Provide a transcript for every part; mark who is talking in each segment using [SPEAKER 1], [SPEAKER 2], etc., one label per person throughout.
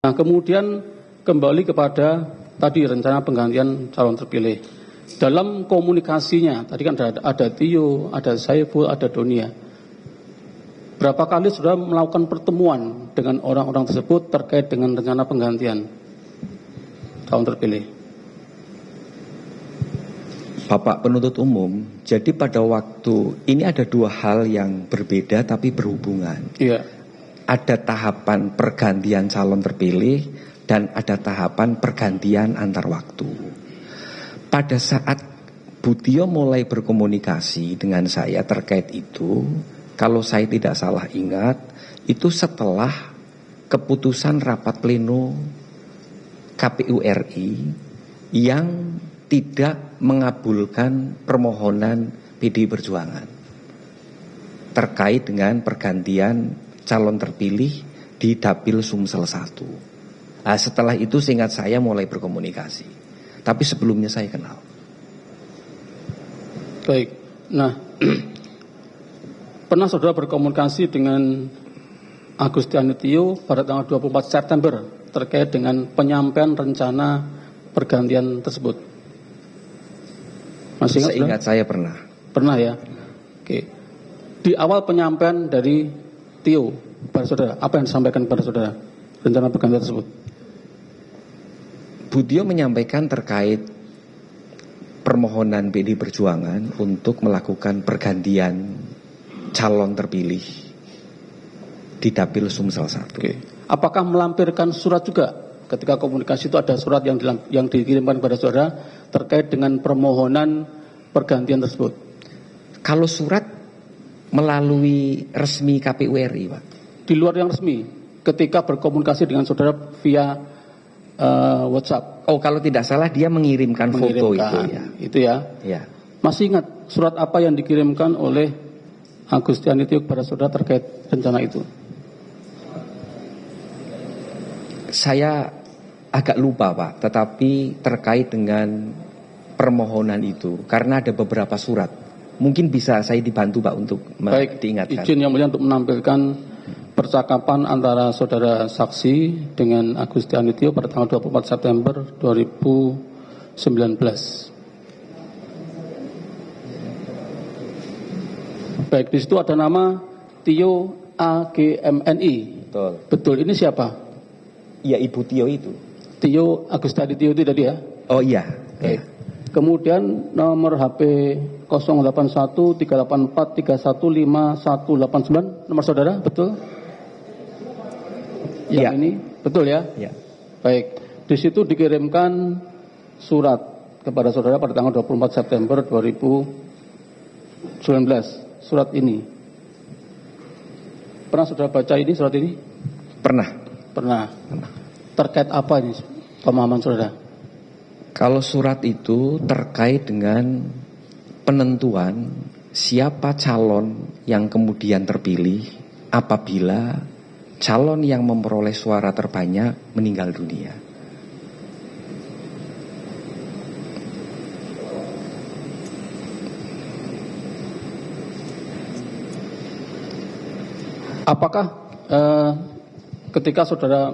[SPEAKER 1] Nah, kemudian kembali kepada tadi rencana penggantian calon terpilih. Dalam komunikasinya, tadi kan ada Tio, ada Saiful, ada Donia. Berapa kali sudah melakukan pertemuan dengan orang-orang tersebut terkait dengan rencana penggantian calon terpilih?
[SPEAKER 2] Bapak penuntut umum, jadi pada waktu ini ada dua hal yang berbeda tapi berhubungan.
[SPEAKER 1] Iya.
[SPEAKER 2] Ada tahapan pergantian calon terpilih dan ada tahapan pergantian antar waktu. Pada saat Bu Tio mulai berkomunikasi dengan saya terkait itu, kalau saya tidak salah ingat, itu setelah keputusan rapat pleno KPU RI yang tidak mengabulkan permohonan PDI Perjuangan terkait dengan pergantian calon terpilih di Dapil Sumsel 1. Nah, setelah itu seingat saya mulai berkomunikasi. Tapi sebelumnya saya kenal.
[SPEAKER 1] Baik. Nah, pernah saudara berkomunikasi dengan Agustiani Tio pada tanggal 24 September terkait dengan penyampaian rencana pergantian tersebut? Masih ingat?
[SPEAKER 2] Seingat saya pernah.
[SPEAKER 1] Pernah ya? Oke. Di awal penyampaian dari Tio pada saudara, apa yang disampaikan kepada saudara rencana pergantian tersebut?
[SPEAKER 2] Bu Tio menyampaikan terkait permohonan PDI Perjuangan untuk melakukan pergantian calon terpilih di Dapil Sumsel 1.
[SPEAKER 1] Oke. Apakah melampirkan surat juga? Ketika komunikasi itu ada surat yang dikirimkan kepada saudara terkait dengan permohonan pergantian tersebut.
[SPEAKER 2] Kalau surat melalui resmi KPU RI, Pak.
[SPEAKER 1] Di luar yang resmi, ketika berkomunikasi dengan saudara via WhatsApp.
[SPEAKER 2] Oh, kalau tidak salah dia mengirimkan foto itu ya.
[SPEAKER 1] Itu ya.
[SPEAKER 2] Ya.
[SPEAKER 1] Masih ingat surat apa yang dikirimkan oleh Agustiani Tio kepada saudara terkait rencana itu?
[SPEAKER 2] Saya agak lupa, Pak, tetapi terkait dengan permohonan itu karena ada beberapa surat. Mungkin bisa saya dibantu, Pak, untuk diingatkan.
[SPEAKER 1] Izin yang mulia untuk menampilkan percakapan antara saudara saksi dengan Agustiani Tio pada tanggal 24 September 2019. Baik, di situ ada nama Tio AGMNI.
[SPEAKER 2] Betul.
[SPEAKER 1] Betul, ini siapa?
[SPEAKER 2] Ya, Ibu Tio itu.
[SPEAKER 1] Tio Agustiani Tio itu tadi ya?
[SPEAKER 2] Oh iya.
[SPEAKER 1] Baik. Kemudian nomor HP 081 384 315 189, nomor saudara, betul? Yang ini, betul ya?
[SPEAKER 2] Ya.
[SPEAKER 1] Baik, di situ dikirimkan surat kepada saudara pada tanggal 24 September 2019, surat ini. Pernah saudara baca ini, surat ini?
[SPEAKER 2] Pernah.
[SPEAKER 1] Terkait apa ini pemahaman saudara?
[SPEAKER 2] Kalau surat itu terkait dengan penentuan siapa calon yang kemudian terpilih apabila calon yang memperoleh suara terbanyak meninggal dunia.
[SPEAKER 1] Apakah ketika saudara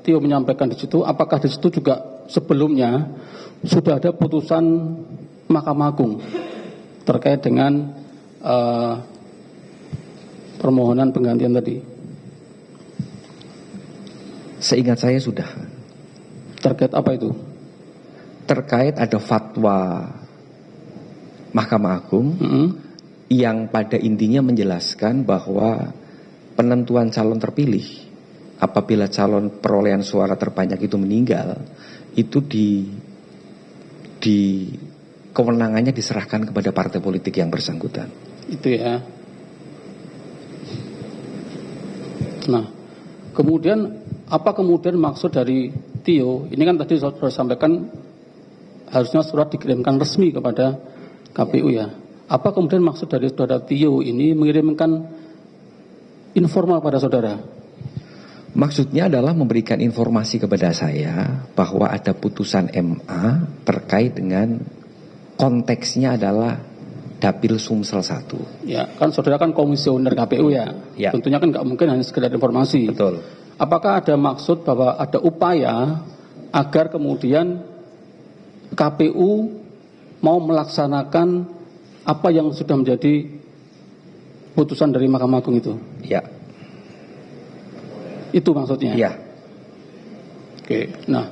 [SPEAKER 1] Tio menyampaikan di situ, apakah di situ juga sebelumnya sudah ada putusan Mahkamah Agung terkait dengan permohonan penggantian tadi?
[SPEAKER 2] Seingat saya sudah.
[SPEAKER 1] Terkait apa itu?
[SPEAKER 2] Terkait ada fatwa Mahkamah Agung yang pada intinya menjelaskan bahwa penentuan calon terpilih apabila calon perolehan suara terbanyak itu meninggal, itu di kewenangannya diserahkan kepada partai politik yang bersangkutan.
[SPEAKER 1] Itu ya. Nah, kemudian apa kemudian maksud dari Tio? Ini kan tadi saudara sampaikan harusnya surat dikirimkan resmi kepada KPU ya. Apa kemudian maksud dari saudara Tio ini mengirimkan informal pada saudara?
[SPEAKER 2] Maksudnya adalah memberikan informasi kepada saya bahwa ada putusan MA terkait dengan konteksnya adalah Dapil Sumsel 1.
[SPEAKER 1] Ya, kan saudara kan komisioner KPU ya.
[SPEAKER 2] Ya.
[SPEAKER 1] Tentunya kan nggak mungkin hanya sekedar informasi.
[SPEAKER 2] Betul.
[SPEAKER 1] apakah ada maksud bahwa ada upaya agar kemudian KPU mau melaksanakan apa yang sudah menjadi putusan dari Mahkamah Agung itu?
[SPEAKER 2] Ya.
[SPEAKER 1] Itu maksudnya?
[SPEAKER 2] Ya.
[SPEAKER 1] Oke, nah,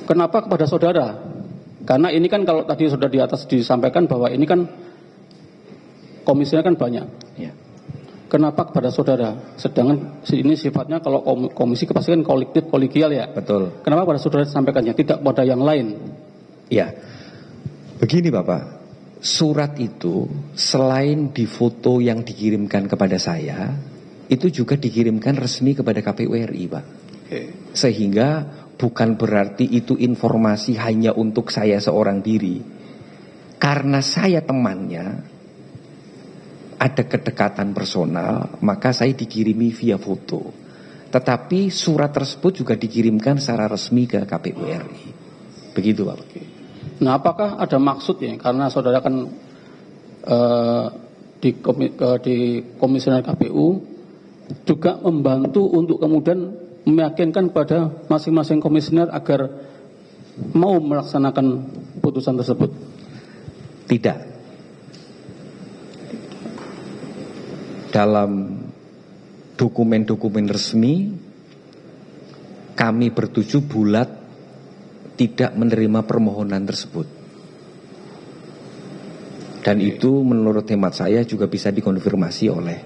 [SPEAKER 1] kenapa kepada saudara? Karena ini kan kalau tadi sudah di atas disampaikan bahwa ini kan komisinya kan banyak.
[SPEAKER 2] Ya.
[SPEAKER 1] Kenapa kepada saudara? Sedangkan ini sifatnya kalau komisi pasti kan kolektif, kolegial ya.
[SPEAKER 2] Betul.
[SPEAKER 1] Kenapa pada saudara disampaikannya, tidak pada yang lain?
[SPEAKER 2] Ya. Begini Bapak, surat itu selain di foto yang dikirimkan kepada saya, itu juga dikirimkan resmi kepada KPU RI, Pak.
[SPEAKER 1] Oke.
[SPEAKER 2] Sehingga bukan berarti itu informasi hanya untuk saya seorang diri. Karena saya temannya, ada kedekatan personal, maka saya dikirimi via foto. Tetapi surat tersebut juga dikirimkan secara resmi ke KPU RI. Begitu Pak.
[SPEAKER 1] Nah, apakah ada maksud ya? Karena saudara kan di komisioner KPU juga membantu untuk kemudian meyakinkan pada masing-masing komisioner agar mau melaksanakan putusan tersebut.
[SPEAKER 2] Tidak. Dalam dokumen-dokumen resmi kami bertujuh bulat tidak menerima permohonan tersebut. Dan itu menurut hemat saya juga bisa dikonfirmasi oleh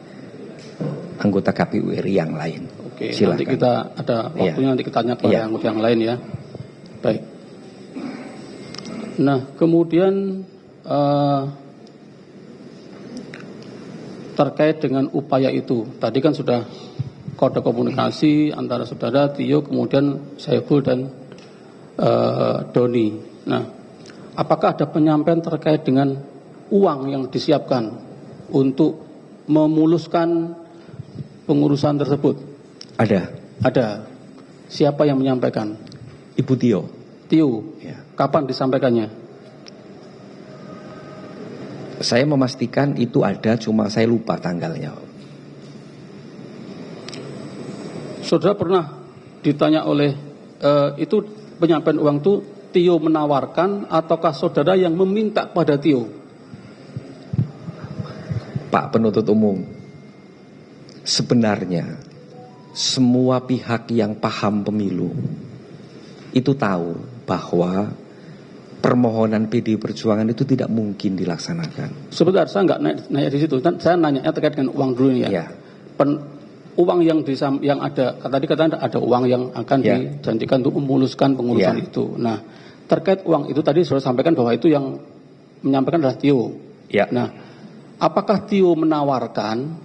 [SPEAKER 2] anggota KPU RI yang lain.
[SPEAKER 1] Oke,
[SPEAKER 2] silakan.
[SPEAKER 1] Nanti kita ada waktunya, nanti kita tanya kepada anggota yang lain ya. Baik. Nah, kemudian terkait dengan upaya itu, tadi kan sudah kode komunikasi antara saudara Tio, kemudian Saiful dan Doni. Nah, apakah ada penyampaian terkait dengan uang yang disiapkan untuk memuluskan pengurusan tersebut?
[SPEAKER 2] Ada.
[SPEAKER 1] Ada. Siapa yang menyampaikan?
[SPEAKER 2] Ibu Tio.
[SPEAKER 1] Tio.
[SPEAKER 2] Ya.
[SPEAKER 1] Kapan disampaikannya?
[SPEAKER 2] Saya memastikan itu ada, cuma saya lupa tanggalnya.
[SPEAKER 1] Saudara pernah ditanya oleh itu penyampaian uang itu Tio menawarkan ataukah saudara yang meminta pada Tio?
[SPEAKER 2] Pak penuntut umum, sebenarnya semua pihak yang paham pemilu itu tahu bahwa permohonan PD Perjuangan itu tidak mungkin dilaksanakan.
[SPEAKER 1] Sebentar, saya nggak nanya di situ. Saya nanya terkait dengan uang dulu ya.
[SPEAKER 2] Ya.
[SPEAKER 1] Uang yang ada, tadi katanya ada uang yang akan dijanjikan untuk memuluskan pengurusan itu. Nah, terkait uang itu tadi sudah sampaikan bahwa itu yang menyampaikan adalah Tio.
[SPEAKER 2] Ya.
[SPEAKER 1] Nah, apakah Tio menawarkan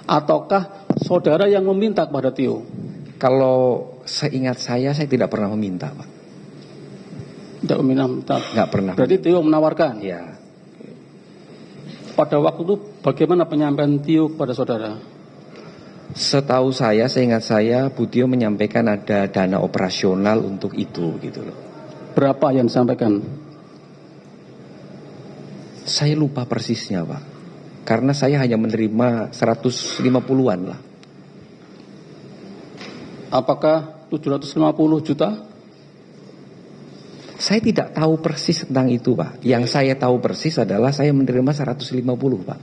[SPEAKER 1] ataukah saudara yang meminta kepada Tio?
[SPEAKER 2] Kalau seingat saya tidak pernah meminta, Pak.
[SPEAKER 1] Tidak meminta.
[SPEAKER 2] Nggak pernah.
[SPEAKER 1] Berarti Tio menawarkan.
[SPEAKER 2] Ya.
[SPEAKER 1] Pada waktu itu bagaimana penyampaian Tio kepada saudara?
[SPEAKER 2] Setahu saya, seingat saya, Bu Tio menyampaikan ada dana operasional untuk itu, gitu loh.
[SPEAKER 1] Berapa yang disampaikan?
[SPEAKER 2] Saya lupa persisnya, Pak. Karena saya hanya menerima 150-an lah.
[SPEAKER 1] Apakah 750 juta?
[SPEAKER 2] Saya tidak tahu persis tentang itu, Pak. Yang saya tahu persis adalah saya menerima 150, Pak.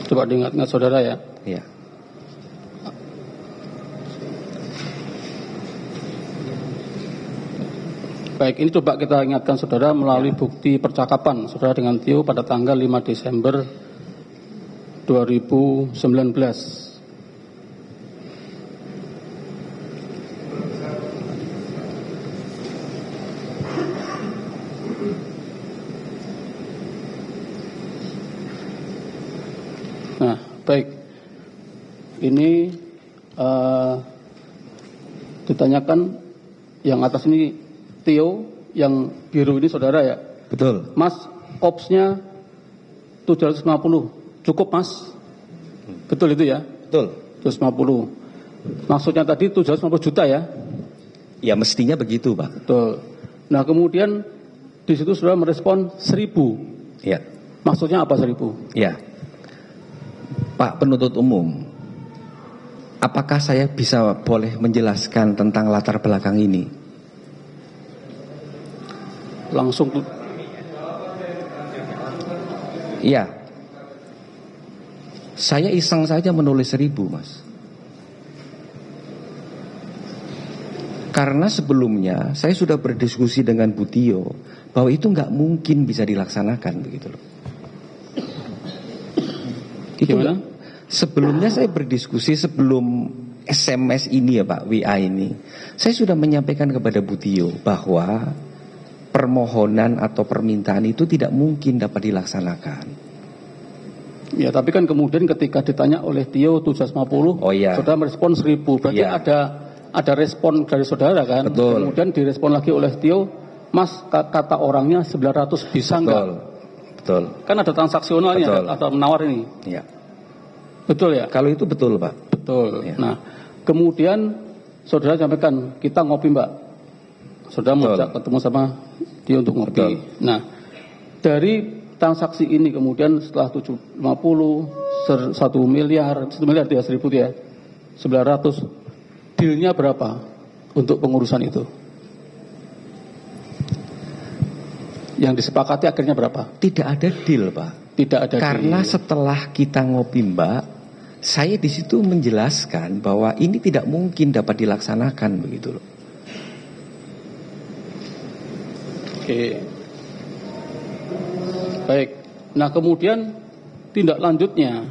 [SPEAKER 1] Coba diingat-ingat saudara ya.
[SPEAKER 2] Iya.
[SPEAKER 1] Baik, ini coba kita ingatkan saudara melalui bukti percakapan saudara dengan Tio pada tanggal 5 Desember 2019. Nah, baik. Ini ditanyakan yang atas ini Tio, yang biru ini saudara ya?
[SPEAKER 2] Betul.
[SPEAKER 1] Mas, opsnya 750. Cukup, Mas? Betul itu ya?
[SPEAKER 2] Betul.
[SPEAKER 1] 750. Maksudnya tadi 750 juta ya?
[SPEAKER 2] Ya mestinya begitu, Pak.
[SPEAKER 1] Betul. Nah, kemudian di situ saudara merespon 1000.
[SPEAKER 2] Ya.
[SPEAKER 1] Maksudnya apa 1.000?
[SPEAKER 2] Ya, Pak penuntut umum, apakah saya bisa boleh menjelaskan tentang latar belakang ini?
[SPEAKER 1] Langsung.
[SPEAKER 2] Iya, saya iseng saja menulis 1.000, Mas. Karena sebelumnya saya sudah berdiskusi dengan Bu Tio bahwa itu nggak mungkin bisa dilaksanakan, begitu loh.
[SPEAKER 1] Gimana?
[SPEAKER 2] Sebelumnya saya berdiskusi sebelum SMS ini ya Pak, WA ini, saya sudah menyampaikan kepada Bu Tio bahwa permohonan atau permintaan itu tidak mungkin dapat dilaksanakan.
[SPEAKER 1] Ya, tapi kan kemudian ketika ditanya oleh Tio 750, saudara merespon 1.000. Berarti ada respon dari saudara kan?
[SPEAKER 2] Betul.
[SPEAKER 1] Kemudian direspon lagi oleh Tio, Mas, kata orangnya 900 bisa enggak?
[SPEAKER 2] Betul.
[SPEAKER 1] Kan ada transaksionalnya, ada menawar ini.
[SPEAKER 2] Iya.
[SPEAKER 1] Betul ya?
[SPEAKER 2] Kalau itu betul Pak.
[SPEAKER 1] Betul.
[SPEAKER 2] Ya.
[SPEAKER 1] Nah, kemudian saudara sampaikan, kita ngopi Mbak. Saudara mau ketemu sama dia untuk ngopi.
[SPEAKER 2] Betul.
[SPEAKER 1] Nah, dari transaksi ini kemudian setelah 750, 1 miliar dia 1.000 dia, 900. Dealnya berapa untuk pengurusan itu? Yang disepakati akhirnya berapa? Tidak ada deal, Pak. Tidak ada.
[SPEAKER 2] Karena
[SPEAKER 1] deal.
[SPEAKER 2] Setelah kita ngopi Mbak, saya di situ menjelaskan bahwa ini tidak mungkin dapat dilaksanakan, begitu loh.
[SPEAKER 1] Oke. Baik. Nah, kemudian tindak lanjutnya,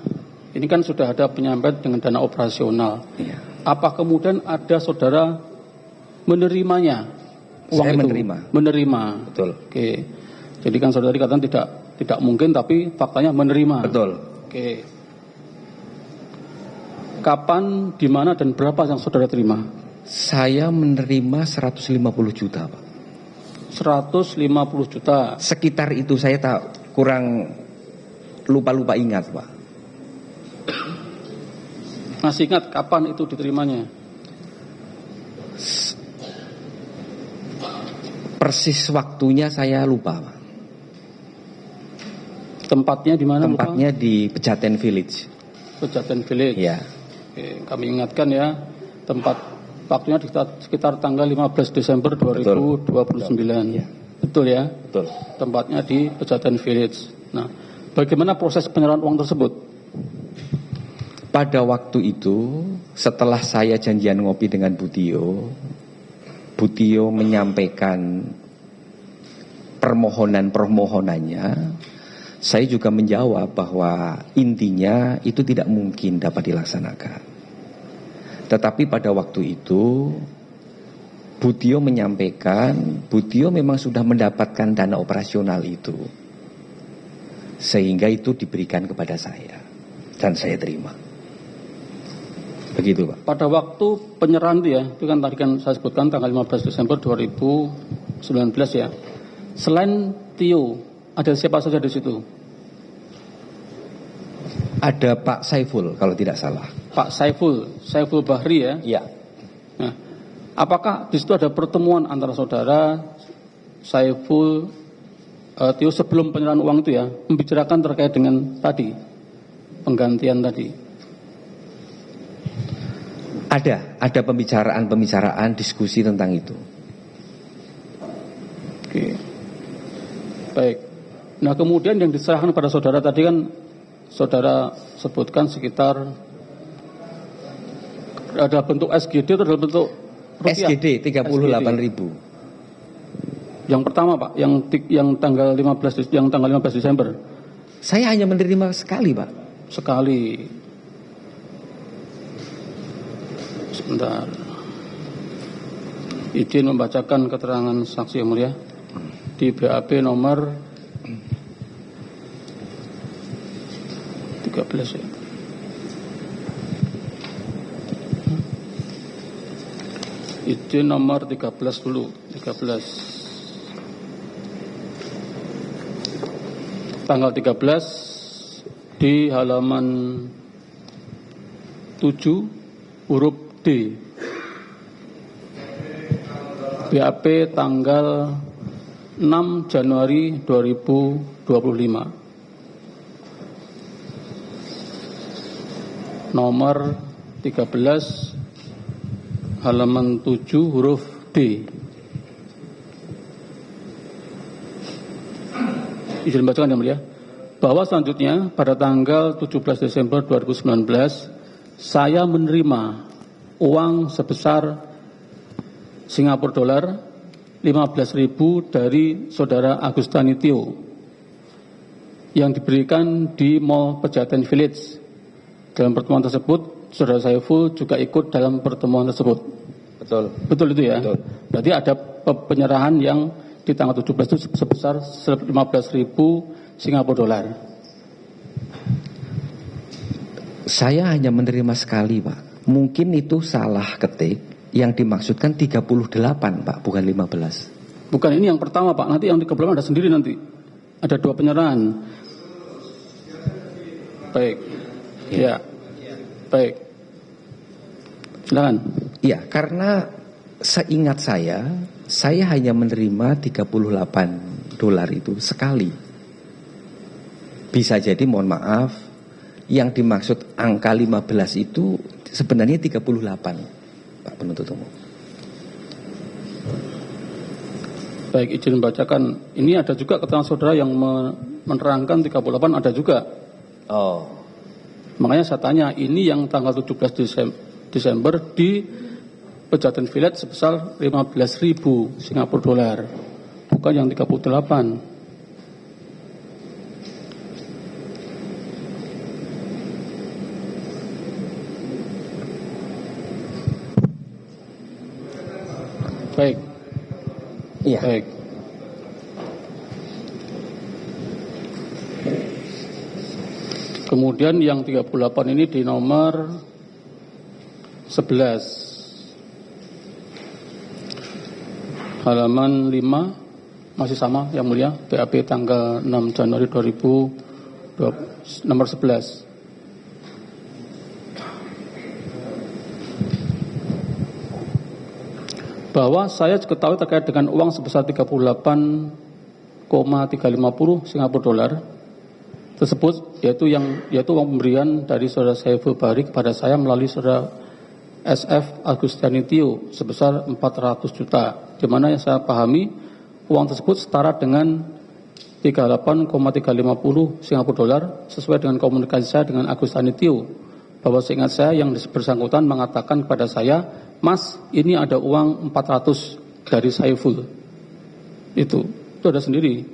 [SPEAKER 1] ini kan sudah ada penyampaian dengan dana operasional.
[SPEAKER 2] Iya.
[SPEAKER 1] Apa kemudian ada saudara menerimanya? Uang
[SPEAKER 2] saya
[SPEAKER 1] itu?
[SPEAKER 2] menerima.
[SPEAKER 1] Betul. Oke. Jadi kan saudara dikatakan tidak mungkin, tapi faktanya menerima.
[SPEAKER 2] Betul.
[SPEAKER 1] Oke. Kapan, di mana dan berapa yang saudara terima?
[SPEAKER 2] Saya menerima 150 juta, Pak.
[SPEAKER 1] 150 juta.
[SPEAKER 2] Sekitar itu, saya tak kurang lupa ingat, Pak.
[SPEAKER 1] Masih ingat kapan itu diterimanya?
[SPEAKER 2] Persis waktunya saya lupa, Pak.
[SPEAKER 1] Tempatnya di mana?
[SPEAKER 2] Tempatnya lupa? Di Pejaten Village.
[SPEAKER 1] Pejaten Village.
[SPEAKER 2] Ya.
[SPEAKER 1] Oke, kami ingatkan ya, tempat waktunya sekitar tanggal 15 Desember 2029. Betul. Ya. Betul ya?
[SPEAKER 2] Betul.
[SPEAKER 1] Tempatnya di Pejaten Village. Nah, bagaimana proses penyerahan uang tersebut?
[SPEAKER 2] Pada waktu itu, setelah saya janjian ngopi dengan Bu Tio menyampaikan permohonannya, saya juga menjawab bahwa intinya itu tidak mungkin dapat dilaksanakan. Tetapi pada waktu itu, Bu Tio menyampaikan, Bu Tio memang sudah mendapatkan dana operasional itu, sehingga itu diberikan kepada saya, dan saya terima. Begitu Pak.
[SPEAKER 1] Pada waktu penyerahan itu kan tadi kan saya sebutkan tanggal 15 Desember 2019 ya. Selain Tio, ada siapa saja di situ?
[SPEAKER 2] Ada Pak Saiful kalau tidak salah.
[SPEAKER 1] Pak Saiful Bahri ya.
[SPEAKER 2] Iya.
[SPEAKER 1] Nah, apakah di situ ada pertemuan antara saudara Saiful, Tio sebelum penyerahan uang itu ya, membicarakan terkait dengan tadi penggantian tadi?
[SPEAKER 2] Ada pembicaraan diskusi tentang itu.
[SPEAKER 1] Oke. Baik. Nah, kemudian yang diserahkan pada saudara tadi kan saudara sebutkan sekitar ada bentuk SGD atau bentuk rupiah?
[SPEAKER 2] SGD 38.000.
[SPEAKER 1] Yang pertama Pak, yang tanggal 15 Desember.
[SPEAKER 2] Saya hanya menerima sekali, Pak.
[SPEAKER 1] Sekali. Sebentar. Izin membacakan keterangan saksi yang mulia di BAP nomor 13 ya. Izin nomor 13 dulu, 13. Tanggal 13 di halaman 7 huruf D. BAP tanggal 6 Januari 2025. nomor 13 halaman 7 huruf D. Izin bacakan yang mulia. Bahwa selanjutnya pada tanggal 17 Desember 2019 saya menerima uang sebesar Singapura dolar 15.000 dari saudara Agustani Tio yang diberikan di Mall Pejaten Village. Dalam pertemuan tersebut, saudara Saiful juga ikut dalam pertemuan tersebut.
[SPEAKER 2] Betul.
[SPEAKER 1] Betul itu ya?
[SPEAKER 2] Betul.
[SPEAKER 1] Berarti ada penyerahan yang di tanggal 17 itu sebesar 15.000 Singapura dolar.
[SPEAKER 2] Saya hanya menerima sekali, Pak. Mungkin itu salah ketik. Yang dimaksudkan 38, Pak, bukan 15.
[SPEAKER 1] Bukan, ini yang pertama, Pak. Nanti yang 38 ada sendiri nanti. Ada 2 penyerahan. Baik. Ya. Baik. Silakan.
[SPEAKER 2] Iya, karena seingat saya hanya menerima 38 dolar itu sekali. Bisa jadi, mohon maaf, yang dimaksud angka 15 itu sebenarnya 38. Pak penuntut umum.
[SPEAKER 1] Baik, izin membacakan. Ini ada juga keterangan saudara yang menerangkan 38 ada juga.
[SPEAKER 2] Oh.
[SPEAKER 1] Makanya saya tanya, ini yang tanggal 17 Desember di Pejaten Village sebesar 15.000 Singapura dolar. Bukan yang 38. Baik.
[SPEAKER 2] Iya.
[SPEAKER 1] Baik. Kemudian yang 38 ini di nomor 11 halaman 5 masih sama yang mulia, BAP tanggal 6 Januari 2020 nomor 11. Bahwa saya ketahui terkait dengan uang sebesar 38,350 Singapura dolar tersebut, yaitu uang pemberian dari saudara Saiful Bahri kepada saya melalui saudara SF Agustani Tio sebesar 400 juta, di mana yang saya pahami uang tersebut setara dengan 38,350 Singapura dolar sesuai dengan komunikasi saya dengan Agustani Tio, bahwa seingat saya yang bersangkutan mengatakan kepada saya, Mas, ini ada uang 400 dari Saiful. Itu ada sendiri.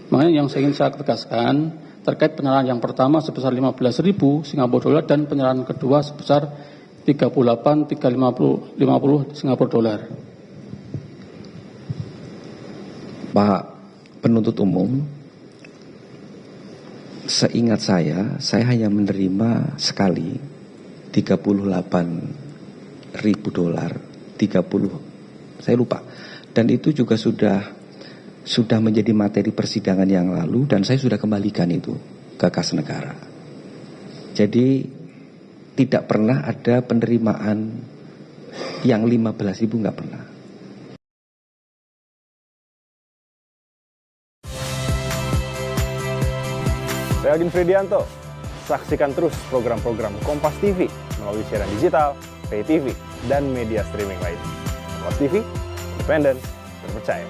[SPEAKER 1] Makanya yang ingin saya tegaskan terkait penyerahan yang pertama sebesar 15.000 Singapura dolar dan penyerahan kedua sebesar 38,350 Singapura dolar.
[SPEAKER 2] Pak penuntut umum, seingat saya hanya menerima sekali 38.000 dolar, 30, saya lupa. Dan itu juga sudah menjadi materi persidangan yang lalu dan saya sudah kembalikan itu ke kas negara. Jadi tidak pernah ada penerimaan yang 15.000, nggak pernah.
[SPEAKER 3] Saya Agin Fridianto. Saksikan terus program-program Kompas TV melalui siaran digital, pay TV, dan media streaming lain. Kompas TV, independen, terpercaya.